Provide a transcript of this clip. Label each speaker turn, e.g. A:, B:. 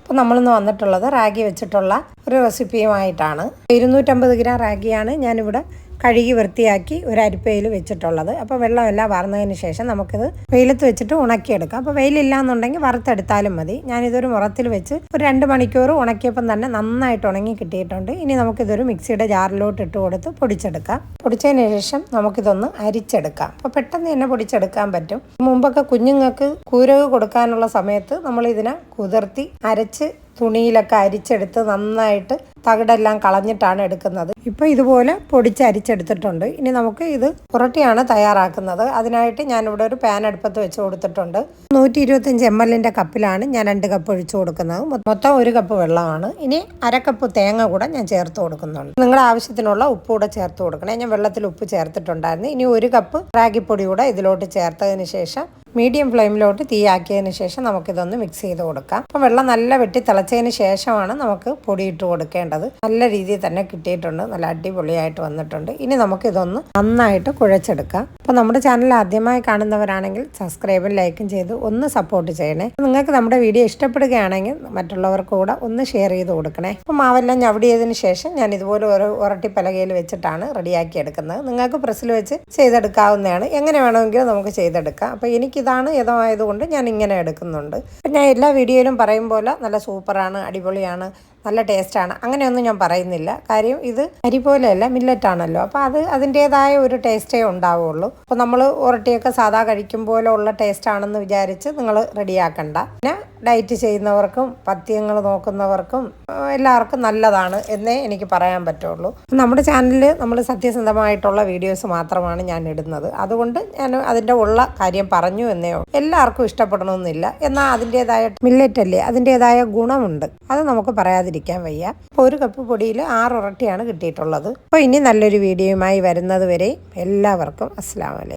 A: അപ്പോൾ നമ്മളിന്ന് വന്നിട്ടുള്ളത് റാഗി വെച്ചിട്ടുള്ള ഒരു റെസിപ്പിയുമായിട്ടാണ്. 250 ഗ്രാം റാഗിയാണ് ഞാനിവിടെ കഴുകി വൃത്തിയാക്കി ഒരു അരിപ്പയിൽ വെച്ചിട്ടുള്ളത്. അപ്പോൾ വെള്ളമെല്ലാം വാർന്നതിന് ശേഷം നമുക്കിത് വെയിലത്ത് വെച്ചിട്ട് ഉണക്കിയെടുക്കാം. അപ്പോൾ വെയിലില്ലാന്നുണ്ടെങ്കിൽ വറുത്തെടുത്താലും മതി. ഞാനിതൊരു മുറത്തിൽ വെച്ച് ഒരു 2 മണിക്കൂർ ഉണക്കിയപ്പം തന്നെ നന്നായിട്ട് ഉണങ്ങി കിട്ടിയിട്ടുണ്ട്. ഇനി നമുക്കിതൊരു മിക്സിയുടെ ജാറിലോട്ട് ഇട്ട് കൊടുത്ത് പൊടിച്ചെടുക്കാം. പൊടിച്ചതിന് ശേഷം നമുക്കിതൊന്ന് അരിച്ചെടുക്കാം. അപ്പോൾ പെട്ടെന്ന് തന്നെ പൊടിച്ചെടുക്കാൻ പറ്റും. മുമ്പൊക്കെ കുഞ്ഞുങ്ങൾക്ക് കൂരക് കൊടുക്കാനുള്ള സമയത്ത് നമ്മൾ ഇതിനെ കുതിർത്തി അരച്ച് തുണിയിലൊക്കെ അരിച്ചെടുത്ത് നന്നായിട്ട് തകിടെല്ലാം കളഞ്ഞിട്ടാണ് എടുക്കുന്നത്. ഇപ്പോൾ ഇതുപോലെ പൊടിച്ചരിച്ചെടുത്തിട്ടുണ്ട്. ഇനി നമുക്ക് ഇത് പുറട്ടിയാണ് തയ്യാറാക്കുന്നത്. അതിനായിട്ട് ഞാനിവിടെ ഒരു പാൻ അടുപ്പത്ത് വെച്ച് കൊടുത്തിട്ടുണ്ട്. 125 ml കപ്പിലാണ് ഞാൻ 2 കപ്പ് ഒഴിച്ചു കൊടുക്കുന്നത്. മൊത്തം 1 കപ്പ് വെള്ളമാണ്. ഇനി 1/2 കപ്പ് തേങ്ങ കൂടെ ഞാൻ ചേർത്ത് കൊടുക്കുന്നുണ്ട്. നിങ്ങളുടെ ആവശ്യത്തിനുള്ള ഉപ്പ് കൂടെ ചേർത്ത് കൊടുക്കണേ. ഞാൻ വെള്ളത്തിൽ ഉപ്പ് ചേർത്തിട്ടുണ്ടായിരുന്നു. ഇനി 1 കപ്പ് റാഗിപ്പൊടി കൂടെ ഇതിലോട്ട് ചേർത്തതിന് ശേഷം മീഡിയം ഫ്ലെയിമിലോട്ട് തീയാക്കിയതിന് ശേഷം നമുക്കിതൊന്ന് മിക്സ് ചെയ്ത് കൊടുക്കാം. അപ്പം വെള്ളം നല്ല വെട്ടി തിളച്ചതിന് ശേഷമാണ് നമുക്ക് പൊടിയിട്ട് കൊടുക്കേണ്ടത്. നല്ല രീതിയിൽ തന്നെ കിട്ടിയിട്ടുണ്ട്. നല്ല അടിപൊളിയായിട്ട് വന്നിട്ടുണ്ട്. ഇനി നമുക്കിതൊന്ന് നന്നായിട്ട് കുഴച്ചെടുക്കാം. അപ്പോൾ നമ്മുടെ ചാനൽ ആദ്യമായി കാണുന്നവരാണെങ്കിൽ സബ്സ്ക്രൈബും ലൈക്കും ചെയ്ത് ഒന്ന് സപ്പോർട്ട് ചെയ്യണേ. നിങ്ങൾക്ക് നമ്മുടെ വീഡിയോ ഇഷ്ടപ്പെടുകയാണെങ്കിൽ മറ്റുള്ളവർക്ക് കൂടെ ഒന്ന് ഷെയർ ചെയ്ത് കൊടുക്കണേ. അപ്പോൾ മാവെല്ലാം ഞവടിയതിന് ശേഷം ഞാൻ ഇതുപോലെ ഒരു ഉരട്ടിപ്പലകയിൽ വെച്ചിട്ടാണ് റെഡിയാക്കി എടുക്കുന്നത്. നിങ്ങൾക്ക് പ്രസ്സിൽ വെച്ച് ചെയ്തെടുക്കാവുന്നതാണ്. എങ്ങനെ വേണമെങ്കിലും നമുക്ക് ചെയ്തെടുക്കാം. അപ്പോൾ ഇതാണ് യഥമായതുകൊണ്ട് ഞാൻ ഇങ്ങനെ എടുക്കുന്നുണ്ട്. അപ്പം ഞാൻ എല്ലാ വീഡിയോയിലും പറയും പോലെ നല്ല സൂപ്പറാണ്, അടിപൊളിയാണ്, നല്ല ടേസ്റ്റാണ് അങ്ങനെയൊന്നും ഞാൻ പറയുന്നില്ല. കാര്യം ഇത് അരി പോലെയല്ല, മില്ലറ്റാണല്ലോ. അപ്പോൾ അതിൻ്റേതായ ഒരു ടേസ്റ്റേ ഉണ്ടാവുള്ളൂ. അപ്പോൾ നമ്മൾ ഉരട്ടിയൊക്കെ സാധാ കഴിക്കും പോലെ ഉള്ള ടേസ്റ്റാണെന്ന് വിചാരിച്ച് നിങ്ങൾ റെഡിയാക്കണ്ട. പിന്നെ ഡയറ്റ് ചെയ്യുന്നവർക്കും പഥ്യങ്ങൾ നോക്കുന്നവർക്കും എല്ലാവർക്കും നല്ലതാണ് എന്നേ എനിക്ക് പറയാൻ പറ്റുള്ളൂ. നമ്മുടെ ചാനലിൽ നമ്മൾ സത്യസന്ധമായിട്ടുള്ള വീഡിയോസ് മാത്രമാണ് ഞാൻ ഇടുന്നത്. അതുകൊണ്ട് ഞാൻ അതിൻ്റെ ഉള്ള കാര്യം പറഞ്ഞു എന്നേ ഉള്ളൂ. എല്ലാവർക്കും ഇഷ്ടപ്പെടണമെന്നില്ല. എന്നാൽ അതിൻ്റേതായ മില്ലറ്റ് അല്ലേ, അതിൻ്റേതായ ഗുണമുണ്ട്. അത് നമുക്ക് പറയാതിരിക്കാൻ വയ്യ. അപ്പോൾ 1 കപ്പ് പൊടിയിൽ 6 ഉരട്ടിയാണ് കിട്ടിയിട്ടുള്ളത്. അപ്പോൾ ഇനി നല്ലൊരു വീഡിയോയുമായി വരുന്നത് വരെ എല്ലാവർക്കും അസ്സലാമു അലൈക്കും.